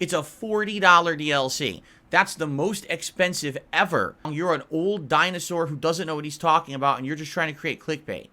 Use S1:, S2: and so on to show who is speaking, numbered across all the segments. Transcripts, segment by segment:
S1: It's a $40 DLC. That's the most expensive ever. You're an old dinosaur who doesn't know what he's talking about, and you're just trying to create clickbait.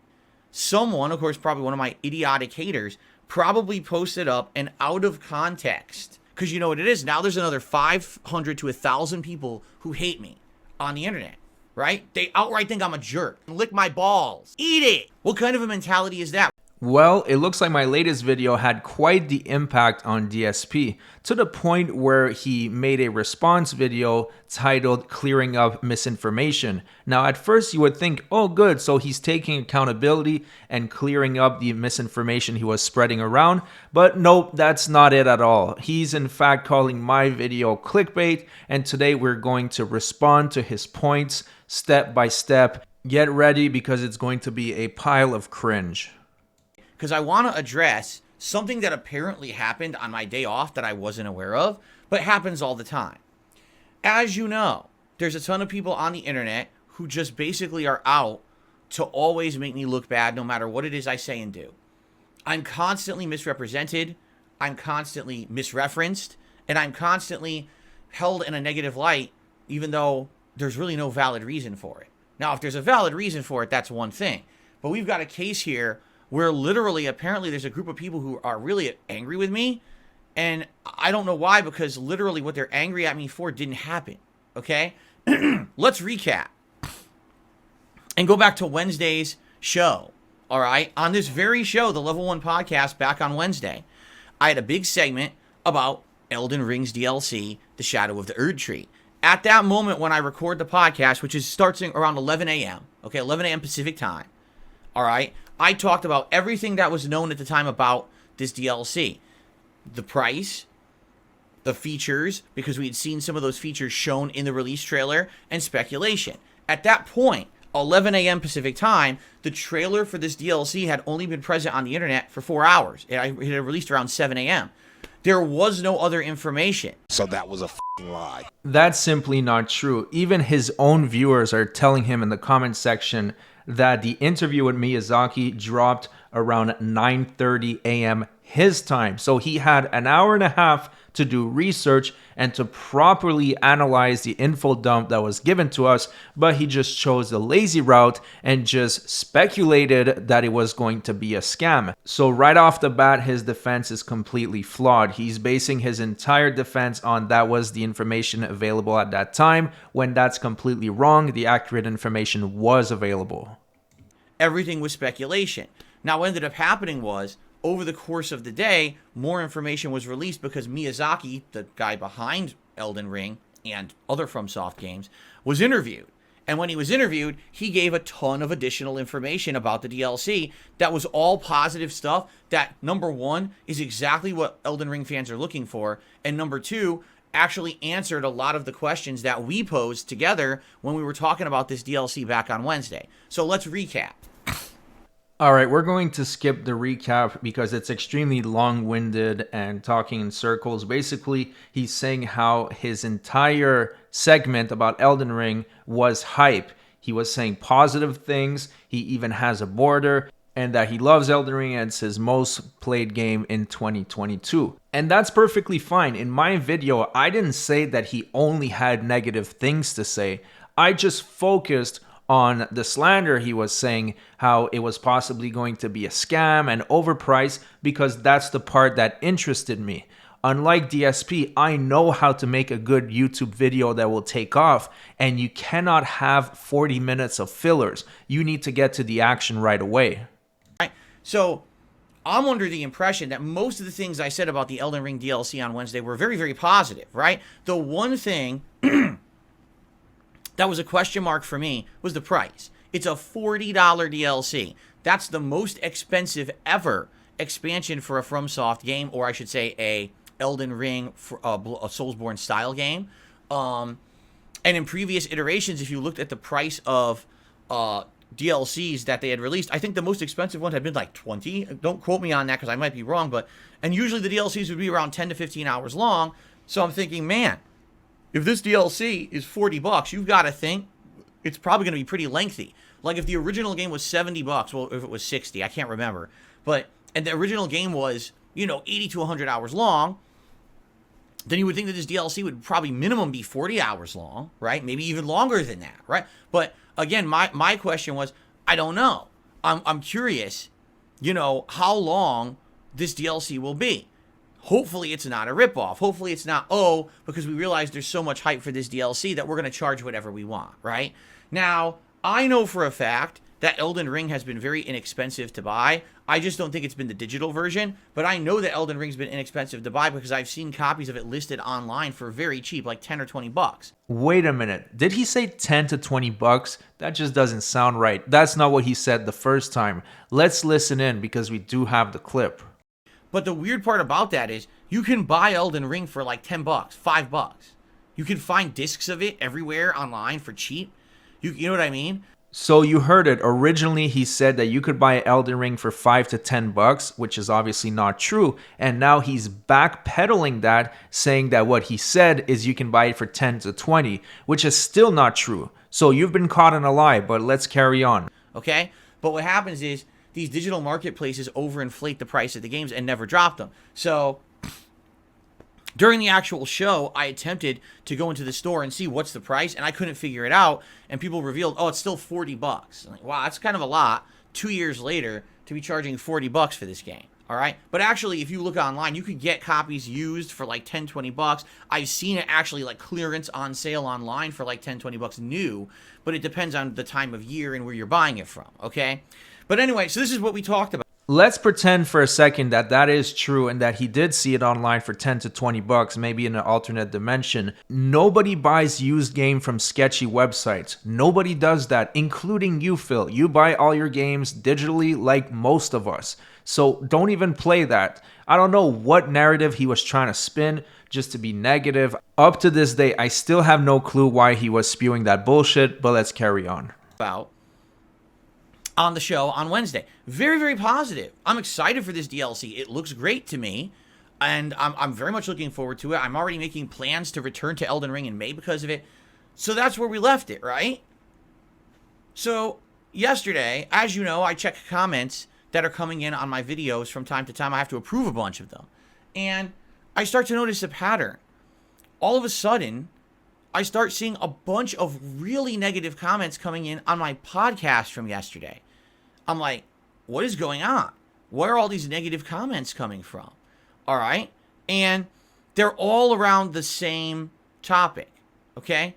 S1: Someone, of course, probably one of my idiotic haters, probably posted up an out of context. Because you know what it is? Now there's another 500 to 1,000 people who hate me on the internet, right? They outright think I'm a jerk. Lick my balls. Eat it. What kind of a mentality is that?
S2: Well, it looks like my latest video had quite the impact on DSP, to the point where he made a response video titled Clearing Up Misinformation. Now, at first you would think, oh good, so he's taking accountability and clearing up the misinformation he was spreading around, but nope, that's not it at all. He's in fact calling my video clickbait, and today we're going to respond to his points step by step. Get ready, because it's going to be a pile of cringe.
S1: Because I want to address something that apparently happened on my day off that I wasn't aware of, but happens all the time. As you know, there's a ton of people on the internet who just basically are out to always make me look bad no matter what it is I say and do. I'm constantly misrepresented, I'm constantly misreferenced, and I'm constantly held in a negative light, even though there's really no valid reason for it. Now, if there's a valid reason for it, that's one thing. But we've got a case here where literally, apparently, there's a group of people who are really angry with me, and I don't know why, because literally what they're angry at me for didn't happen, okay? Let's recap and go back to Wednesday's show, all right? On this very show, the Level 1 podcast, back on Wednesday, I had a big segment about Elden Ring's DLC, The Shadow of the Erd Tree. At that moment when I record the podcast, which starts around 11 a.m., okay, 11 a.m. Pacific time, all right? I talked about everything that was known at the time about this DLC. The price, the features, because we had seen some of those features shown in the release trailer, and speculation. At that point, 11 a.m. Pacific time, the trailer for this DLC had only been present on the internet for 4 hours. It had released around 7 a.m. There was no other information.
S3: So that was a lie.
S2: That's simply not true. Even his own viewers are telling him in the comment section that the interview with Miyazaki dropped around 9:30 a.m. his time. So he had an hour and a half to do research and to properly analyze the info dump that was given to us, but he just chose the lazy route and just speculated that it was going to be a scam. So right off the bat, his defense is completely flawed. He's basing his entire defense on that was the information available at that time, when that's completely wrong. The accurate information was available.
S1: Everything was speculation. Now, what ended up happening was, over the course of the day, more information was released because Miyazaki, the guy behind Elden Ring and other FromSoft games, was interviewed. And when he was interviewed, he gave a ton of additional information about the DLC that was all positive stuff that, number one, is exactly what Elden Ring fans are looking for, and number two, actually answered a lot of the questions that we posed together when we were talking about this DLC back on Wednesday. So let's recap.
S2: All right, we're going to skip the recap because it's extremely long-winded and talking in circles. Basically, he's saying how his entire segment about Elden Ring was hype. He was saying positive things. He even has a border, and that he loves Elden Ring and it's his most played game in 2022. And that's perfectly fine. In my video, I didn't say that he only had negative things to say. I just focused on the slander he was saying, how it was possibly going to be a scam and overpriced, because that's the part that interested me. Unlike DSP, I know how to make a good YouTube video that will take off, and you cannot have 40 minutes of fillers. You need to get to the action right away.
S1: Right. So I'm under the impression that most of the things I said about the Elden Ring DLC on Wednesday were very, very positive, right? The one thing that was a question mark for me was the price. It's a $40 DLC. That's the most expensive ever expansion for a FromSoft game, or I should say a Elden Ring, a Soulsborne style game. And in previous iterations, if you looked at the price of DLCs that they had released, I think the most expensive one had been like 20. Don't quote me on that because I might be wrong, and usually the DLCs would be around 10 to 15 hours long. So I'm thinking, man, if this DLC is $40, you've got to think it's probably going to be pretty lengthy. Like if the original game was $70, well, if it was 60, I can't remember. And the original game was, 80 to 100 hours long, then you would think that this DLC would probably minimum be 40 hours long, right? Maybe even longer than that, right? But again, my question was, I don't know. I'm curious, how long this DLC will be. Hopefully it's not a ripoff. Hopefully it's not, because we realize there's so much hype for this DLC that we're going to charge whatever we want, right? Now, I know for a fact that Elden Ring has been very inexpensive to buy. I just don't think it's been the digital version, but I know that Elden Ring's been inexpensive to buy because I've seen copies of it listed online for very cheap, like 10 or 20 bucks.
S2: Wait a minute. Did he say 10 to 20 bucks? That just doesn't sound right. That's not what he said the first time. Let's listen in because we do have the clip.
S1: But the weird part about that is you can buy Elden Ring for like 10 bucks, 5 bucks. You can find discs of it everywhere online for cheap. You know what I mean?
S2: So you heard it. Originally, he said that you could buy Elden Ring for 5 to 10 bucks, which is obviously not true. And now he's backpedaling that, saying that what he said is you can buy it for 10 to 20, which is still not true. So you've been caught in a lie, but let's carry on.
S1: Okay? But what happens is these digital marketplaces overinflate the price of the games and never drop them. So during the actual show, I attempted to go into the store and see what's the price, and I couldn't figure it out. And people revealed, it's still 40 bucks. I'm like, wow, that's kind of a lot 2 years later to be charging 40 bucks for this game. All right. But actually, if you look online, you could get copies used for like 10, 20 bucks. I've seen it actually like clearance on sale online for like 10, 20 bucks new, but it depends on the time of year and where you're buying it from. Okay. But anyway, so this is what we talked about.
S2: Let's pretend for a second that that is true and that he did see it online for 10 to 20 bucks, maybe in an alternate dimension. Nobody buys used game from sketchy websites. Nobody does that, including you, Phil. You buy all your games digitally like most of us. So don't even play that. I don't know what narrative he was trying to spin just to be negative. Up to this day, I still have no clue why he was spewing that bullshit, but let's carry on.
S1: On the show on Wednesday. Very, very positive. I'm excited for this DLC. It looks great to me, and I'm very much looking forward to it. I'm already making plans to return to Elden Ring in May because of it. So that's where we left it, right? So yesterday, as you know, I check comments that are coming in on my videos from time to time. I have to approve a bunch of them. And I start to notice a pattern. All of a sudden, I start seeing a bunch of really negative comments coming in on my podcast from yesterday. I'm like, what is going on? Where are all these negative comments coming from? All right. And they're all around the same topic. Okay.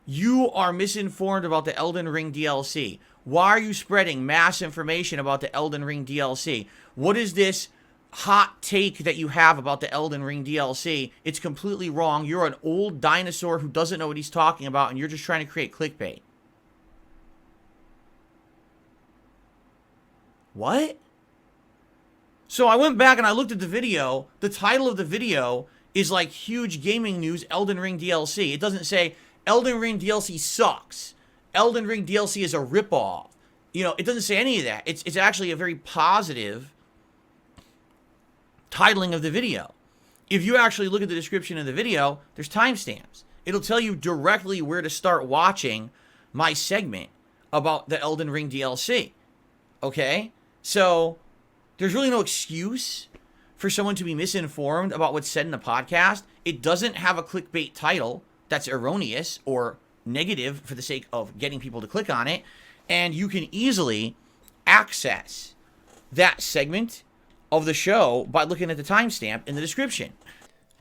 S1: You are misinformed about the Elden Ring DLC. Why are you spreading mass information about the Elden Ring DLC? What is this hot take that you have about the Elden Ring DLC? It's completely wrong. You're an old dinosaur who doesn't know what he's talking about, and you're just trying to create clickbait. What? So I went back and I looked at the video. The title of the video is like huge gaming news, Elden Ring DLC. It doesn't say Elden Ring DLC sucks. Elden Ring DLC is a ripoff. It doesn't say any of that. It's actually a very positive titling of the video. If you actually look at the description of the video, there's timestamps. It'll tell you directly where to start watching my segment about the Elden Ring DLC. Okay? So, there's really no excuse for someone to be misinformed about what's said in the podcast. It doesn't have a clickbait title that's erroneous or negative for the sake of getting people to click on it. And you can easily access that segment of the show by looking at the timestamp in the description.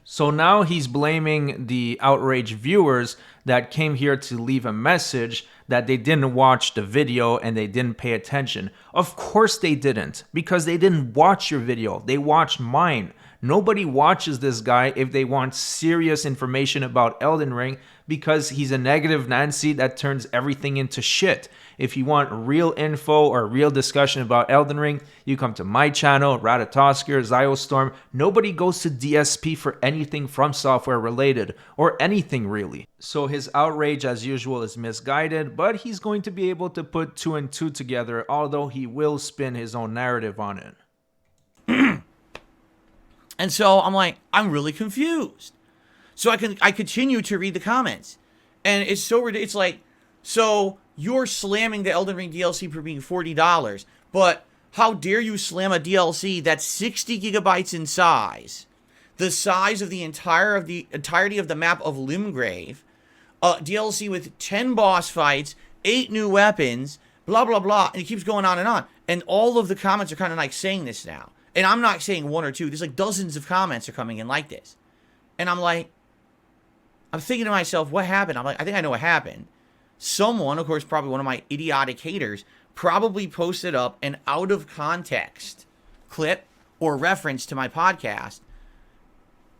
S2: So now he's blaming the outraged viewers that came here to leave a message that they didn't watch the video and they didn't pay attention. Of course they didn't, because they didn't watch your video. They watched mine. Nobody watches this guy if they want serious information about Elden Ring, because he's a negative Nancy that turns everything into shit. If you want real info or real discussion about Elden Ring, you come to my channel, Ratatosker, Zyostorm. Nobody goes to DSP for anything From Software related, or anything really. So his outrage as usual is misguided, but he's going to be able to put 2 and 2 together, although he will spin his own narrative on it.
S1: And so I'm like, I'm really confused. So I continue to read the comments, and it's so ridiculous. It's like, so you're slamming the Elden Ring DLC for being $40, but how dare you slam a DLC that's 60 gigabytes in size, the size of the entirety of the map of Limgrave, DLC with 10 boss fights, 8 new weapons, blah, blah, blah. And it keeps going on. And all of the comments are kind of like saying this now. And I'm not saying one or two. There's like dozens of comments are coming in like this. And I'm like, I'm thinking to myself, what happened? I'm like, I think I know what happened. Someone, of course, probably one of my idiotic haters, probably posted up an out of context clip or reference to my podcast.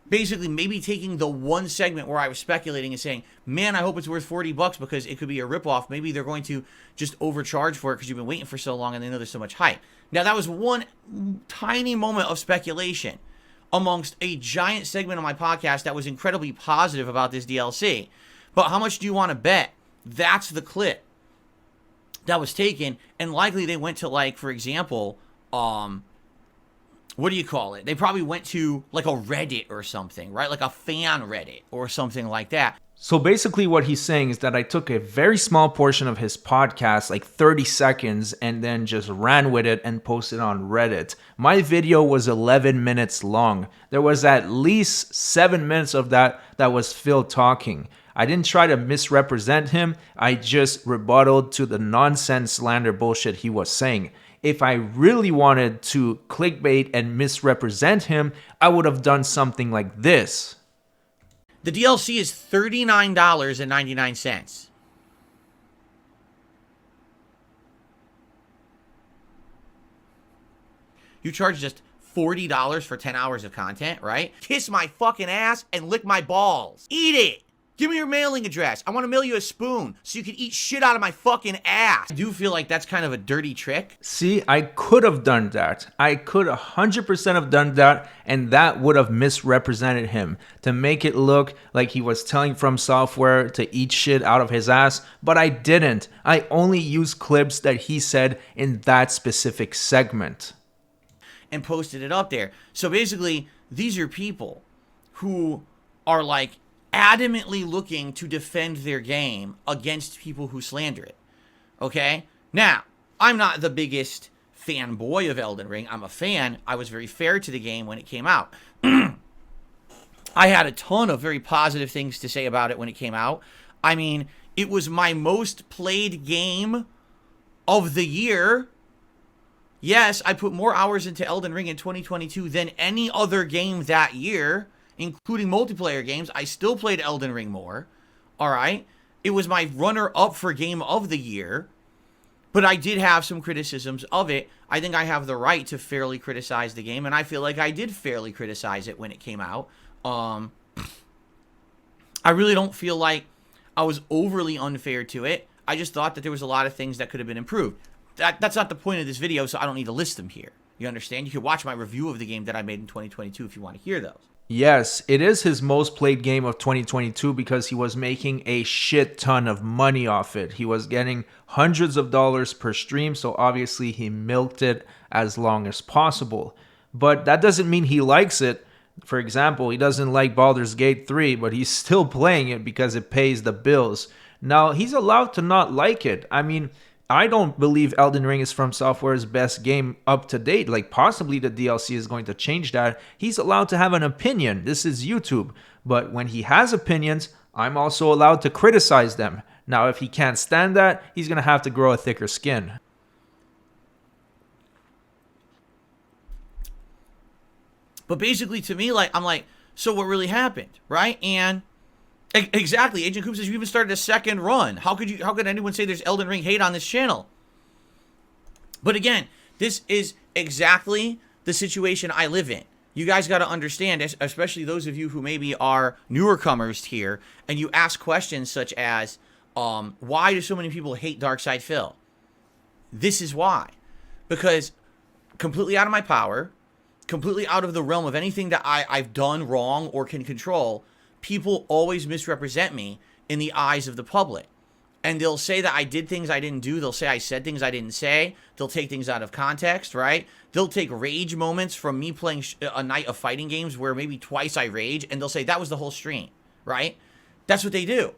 S1: Basically, maybe taking the one segment where I was speculating and saying, man, I hope it's worth $40 because it could be a ripoff. Maybe they're going to just overcharge for it because you've been waiting for so long and they know there's so much hype. Now, that was one tiny moment of speculation amongst a giant segment of my podcast that was incredibly positive about this DLC. But how much do you want to bet that's the clip that was taken? And likely they went to, like, for example, what do you call it? They probably went to like a Reddit or something, right? Like a fan Reddit or something like that.
S2: So basically what he's saying is that I took a very small portion of his podcast, like 30 seconds, and then just ran with it and posted on Reddit. My video was 11 minutes long. There was at least 7 minutes of that was Phil talking. I didn't try to misrepresent him. I just rebutted to the nonsense slander bullshit he was saying. If I really wanted to clickbait and misrepresent him, I would have done something like this.
S1: The DLC is $39.99. You charge just $40 for 10 hours of content, right? Kiss my fucking ass and lick my balls. Eat it. Give me your mailing address. I want to mail you a spoon so you can eat shit out of my fucking ass. I do feel like that's kind of a dirty trick.
S2: See, I could have done that. I could 100% have done that, and that would have misrepresented him to make it look like he was telling From Software to eat shit out of his ass, but I didn't. I only used clips that he said in that specific segment.
S1: And posted it up there. So basically, these are people who are like adamantly looking to defend their game against people who slander it. Okay? Now, I'm not the biggest fanboy of Elden Ring. I'm a fan. I was very fair to the game when it came out. I had a ton of very positive things to say about it when it came out. I mean, it was my most played game of the year. Yes, I put more hours into Elden Ring in 2022 than any other game that year, including multiplayer games. I still played Elden Ring more, all right? It was my runner-up for Game of the Year, but I did have some criticisms of it. I think I have the right to fairly criticize the game, and I feel like I did fairly criticize it when it came out. I really don't feel like I was overly unfair to it. I just thought that there was a lot of things that could have been improved. That's not the point of this video, so I don't need to list them here. You understand? You can watch my review of the game that I made in 2022 if you want to hear those.
S2: Yes, it is his most played game of 2022 because he was making a shit ton of money off it. He was getting hundreds of dollars per stream, so obviously he milked it as long as possible. But that doesn't mean he likes it. For example, he doesn't like Baldur's Gate 3, but he's still playing it because it pays the bills. Now, he's allowed to not like it. I mean, I don't believe Elden Ring is From Software's best game up to date. Like, possibly the DLC is going to change that. He's allowed to have an opinion. This is YouTube. But when he has opinions, I'm also allowed to criticize them. Now, if he can't stand that, he's going to have to grow a thicker skin.
S1: But basically, to me, like, I'm like, so what really happened, right? And exactly, Agent Coop says you even started a second run. How could anyone say there's Elden Ring hate on this channel? But again, this is exactly the situation I live in. You guys got to understand, especially those of you who maybe are newer comers here, and you ask questions such as, why do so many people hate Darkside Phil? This is why. Because completely out of my power, completely out of the realm of anything that I've done wrong or can control, people always misrepresent me in the eyes of the public. And they'll say that I did things I didn't do. They'll say I said things I didn't say. They'll take things out of context, right? They'll take rage moments from me playing a night of fighting games where maybe twice I rage, and they'll say that was the whole stream, right? That's what they do.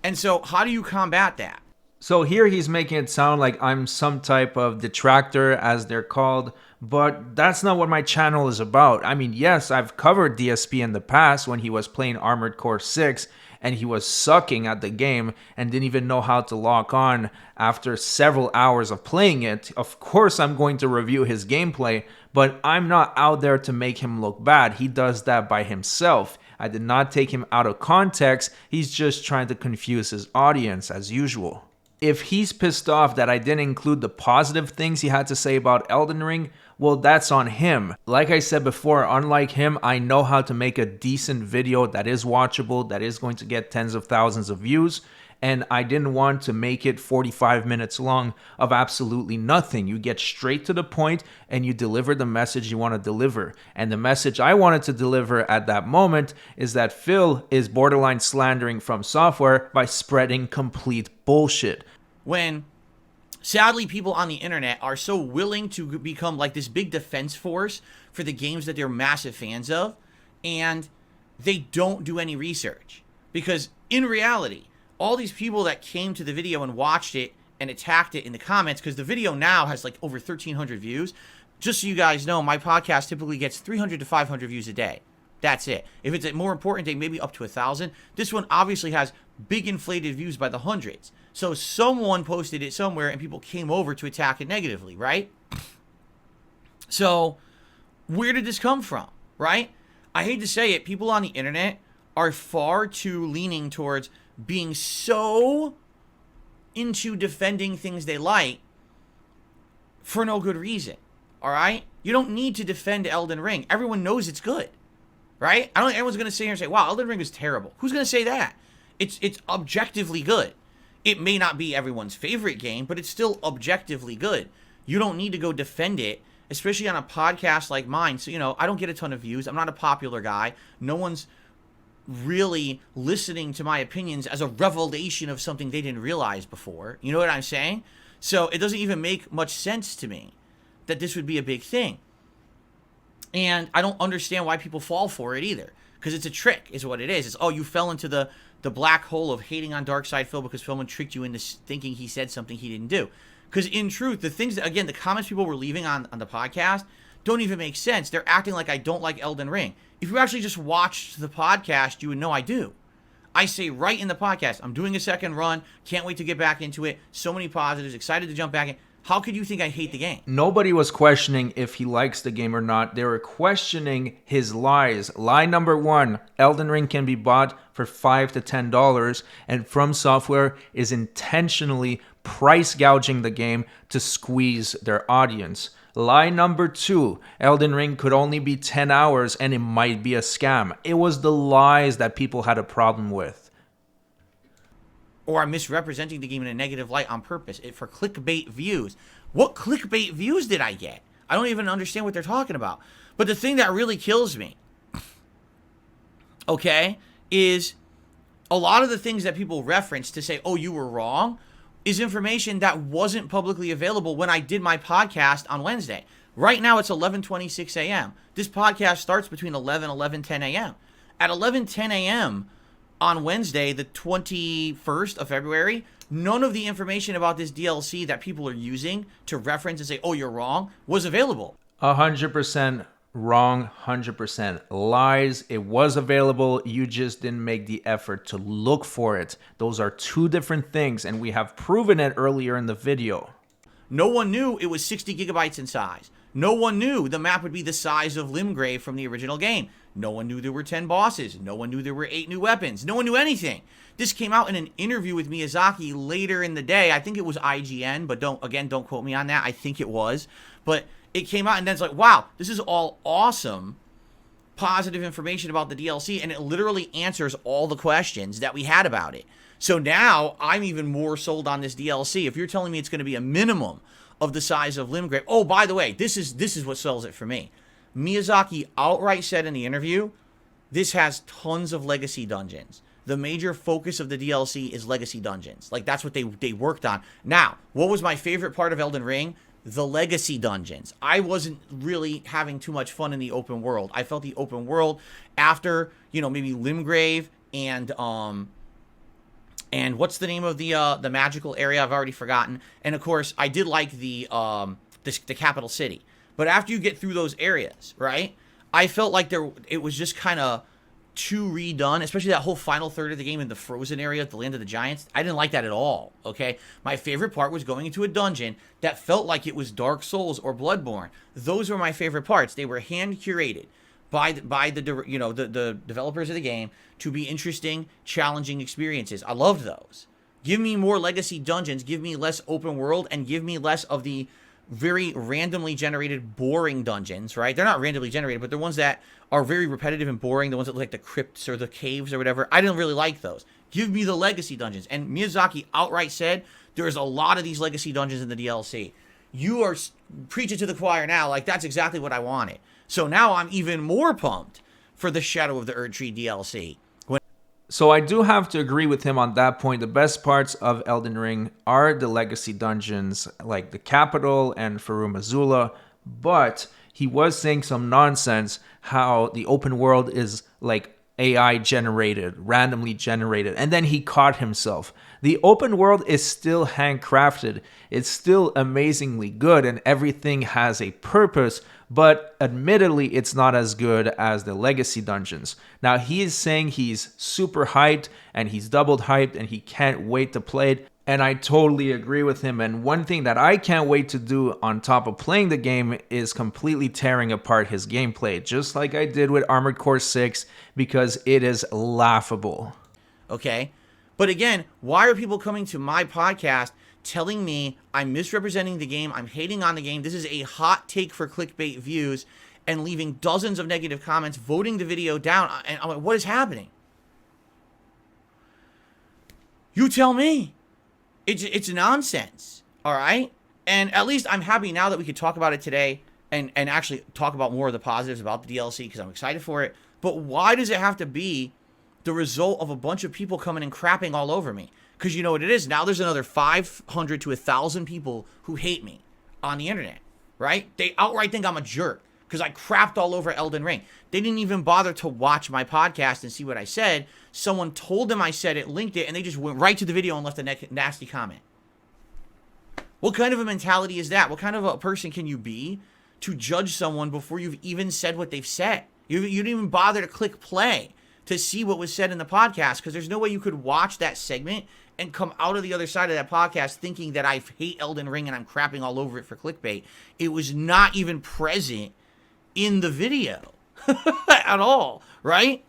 S1: And so how do you combat that?
S2: So here he's making it sound like I'm some type of detractor, as they're called, but that's not what my channel is about. I mean, yes, I've covered DSP in the past when he was playing Armored Core 6 and he was sucking at the game and didn't even know how to lock on after several hours of playing it. Of course, I'm going to review his gameplay, but I'm not out there to make him look bad. He does that by himself. I did not take him out of context. He's just trying to confuse his audience as usual. If he's pissed off that I didn't include the positive things he had to say about Elden Ring, well, that's on him. Like I said before, unlike him, I know how to make a decent video that is watchable, that is going to get tens of thousands of views, and I didn't want to make it 45 minutes long of absolutely nothing. You get straight to the point and you deliver the message you want to deliver. And the message I wanted to deliver at that moment is that Phil is borderline slandering From Software by spreading complete bullshit.
S1: When sadly people on the internet are so willing to become like this big defense force for the games that they're massive fans of, and they don't do any research. Because in reality, all these people that came to the video and watched it and attacked it in the comments, because the video now has like over 1,300 views. Just so you guys know, my podcast typically gets 300 to 500 views a day. That's it. If it's a more important day, maybe up to 1,000. This one obviously has big inflated views by the hundreds. So someone posted it somewhere and people came over to attack it negatively, right? So where did this come from, right? I hate to say it, people on the internet are far too leaning towards being so into defending things they like for no good reason, all right? You don't need to defend Elden Ring. Everyone knows it's good, right? I don't think everyone's going to sit here and say, wow, Elden Ring is terrible. Who's going to say that? It's objectively good. It may not be everyone's favorite game, but it's still objectively good. You don't need to go defend it, especially on a podcast like mine. So, I don't get a ton of views. I'm not a popular guy. No one's really listening to my opinions as a revelation of something they didn't realize before. You know what I'm saying? So it doesn't even make much sense to me that this would be a big thing. And I don't understand why people fall for it either. Because it's a trick, is what it is. It's, oh, you fell into the black hole of hating on Darkside Phil because Philman tricked you into thinking he said something he didn't do. Because in truth, the things that, again, the comments people were leaving on the podcast don't even make sense. They're acting like I don't like Elden Ring. If you actually just watched the podcast, you would know I do. I say right in the podcast, I'm doing a second run, can't wait to get back into it, so many positives, excited to jump back in. How could you think I hate the game?
S2: Nobody was questioning if he likes the game or not. They were questioning his lies. Lie number one, Elden Ring can be bought for $5 to $10, and From Software is intentionally price gouging the game to squeeze their audience. Lie number two, Elden Ring could only be 10 hours and it might be a scam. It was the lies that people had a problem with.
S1: Or I'm misrepresenting the game in a negative light on purpose for clickbait views. What clickbait views did I get? I don't even understand what they're talking about. But the thing that really kills me, okay, is a lot of the things that people reference to say, oh, you were wrong, is information that wasn't publicly available when I did my podcast on Wednesday. Right now, it's 11:26 a.m. This podcast starts between 11:10 a.m. At 11:10 a.m., on Wednesday, the 21st of February, none of the information about this DLC that people are using to reference and say, oh, you're wrong, was available.
S2: 100% wrong, 100% lies. It was available. You just didn't make the effort to look for it. Those are two different things, and we have proven it earlier in the video.
S1: No one knew it was 60 gigabytes in size. No one knew the map would be the size of Limgrave from the original game. No one knew there were 10 bosses. No one knew there were 8 new weapons. No one knew anything. This came out in an interview with Miyazaki later in the day. I think it was IGN, but don't quote me on that. I think it was. But it came out and then it's like, wow, this is all awesome, positive information about the DLC, and it literally answers all the questions that we had about it. So now I'm even more sold on this DLC. If you're telling me it's going to be a minimum of the size of Limgrave. Oh, by the way, this is what sells it for me. Miyazaki outright said in the interview, this has tons of legacy dungeons. The major focus of the DLC is legacy dungeons. Like, that's what they worked on. Now, what was my favorite part of Elden Ring? The legacy dungeons. I wasn't really having too much fun in the open world. I felt the open world after, maybe Limgrave and And what's the name of the magical area? I've already forgotten. And of course, I did like the capital city. But after you get through those areas, right? I felt like it was just kind of too redone, especially that whole final third of the game in the frozen area at the land of the giants. I didn't like that at all. Okay, my favorite part was going into a dungeon that felt like it was Dark Souls or Bloodborne. Those were my favorite parts. They were hand curated by the developers of the game to be interesting, challenging experiences. I loved those. Give me more legacy dungeons, give me less open world, and give me less of the very randomly generated boring dungeons, right? They're not randomly generated, but they're ones that are very repetitive and boring, the ones that look like the crypts or the caves or whatever. I didn't really like those. Give me the legacy dungeons. And Miyazaki outright said there's a lot of these legacy dungeons in the DLC. You are preaching to the choir now, like that's exactly what I wanted. So now I'm even more pumped for the Shadow of the Erdtree DLC.
S2: So I do have to agree with him on that point. The best parts of Elden Ring are the legacy dungeons, like the capital and Farum Azula, but he was saying some nonsense how the open world is like AI generated, randomly generated, and then he caught himself. The open world is still handcrafted. It's still amazingly good and everything has a purpose, but admittedly, it's not as good as the legacy dungeons. Now, he is saying he's super hyped and he's doubled hyped and he can't wait to play it. And I totally agree with him. And one thing that I can't wait to do on top of playing the game is completely tearing apart his gameplay, just like I did with Armored Core 6, because it is laughable.
S1: Okay? But again, why are people coming to my podcast telling me I'm misrepresenting the game, I'm hating on the game, this is a hot take for clickbait views, and leaving dozens of negative comments, voting the video down? And I'm like, what is happening? You tell me. It's nonsense, all right? And at least I'm happy now that we could talk about it today and actually talk about more of the positives about the DLC because I'm excited for it. But why does it have to be the result of a bunch of people coming and crapping all over me? Because you know what it is? Now there's another 500 to 1,000 people who hate me on the internet, right? They outright think I'm a jerk because I crapped all over Elden Ring. They didn't even bother to watch my podcast and see what I said. Someone told them I said it, linked it, and they just went right to the video and left a nasty comment. What kind of a mentality is that? What kind of a person can you be to judge someone before you've even said what they've said? You didn't even bother to click play to see what was said in the podcast, because there's no way you could watch that segment and come out of the other side of that podcast thinking that I hate Elden Ring and I'm crapping all over it for clickbait. It was not even present in the video at all, right?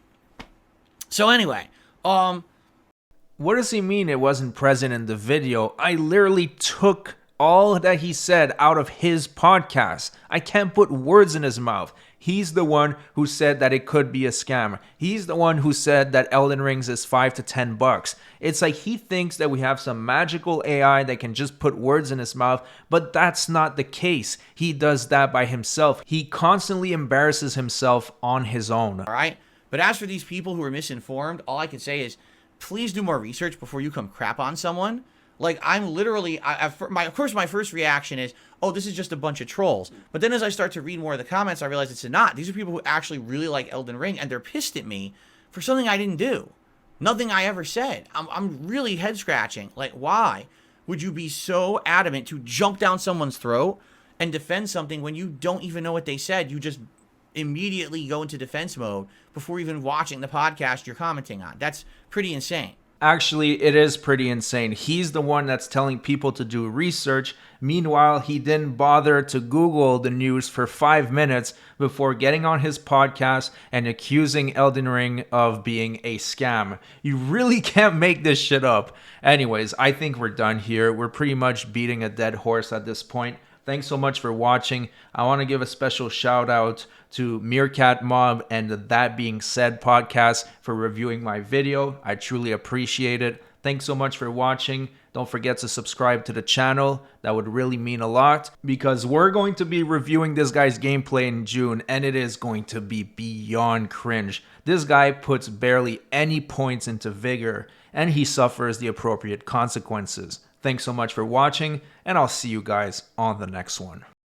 S1: So anyway,
S2: what does he mean it wasn't present in the video? I literally took all that he said out of his podcast. I can't put words in his mouth. He's the one who said that it could be a scam. He's the one who said that Elden Rings is $5 to $10. It's like he thinks that we have some magical AI that can just put words in his mouth, but that's not the case. He does that by himself. He constantly embarrasses himself on his own.
S1: All right? But as for these people who are misinformed, all I can say is please do more research before you come crap on someone. Like, I'm literally, of course, my first reaction is, oh, this is just a bunch of trolls. But then as I start to read more of the comments, I realize it's not. These are people who actually really like Elden Ring, and they're pissed at me for something I didn't do. Nothing I ever said. I'm really head-scratching. Like, why would you be so adamant to jump down someone's throat and defend something when you don't even know what they said? You just immediately go into defense mode before even watching the podcast you're commenting on. That's pretty insane.
S2: Actually, it is pretty insane. He's the one that's telling people to do research. Meanwhile, he didn't bother to Google the news for 5 minutes before getting on his podcast and accusing Elden Ring of being a scam. You really can't make this shit up. Anyways, I think we're done here. We're pretty much beating a dead horse at this point. Thanks so much for watching. I want to give a special shout out to Meerkat Mob and the That Being Said podcast for reviewing my video. I truly appreciate it. Thanks so much for watching. Don't forget to subscribe to the channel. That would really mean a lot because we're going to be reviewing this guy's gameplay in June and it is going to be beyond cringe. This guy puts barely any points into Vigor and he suffers the appropriate consequences. Thanks so much for watching, and I'll see you guys on the next one.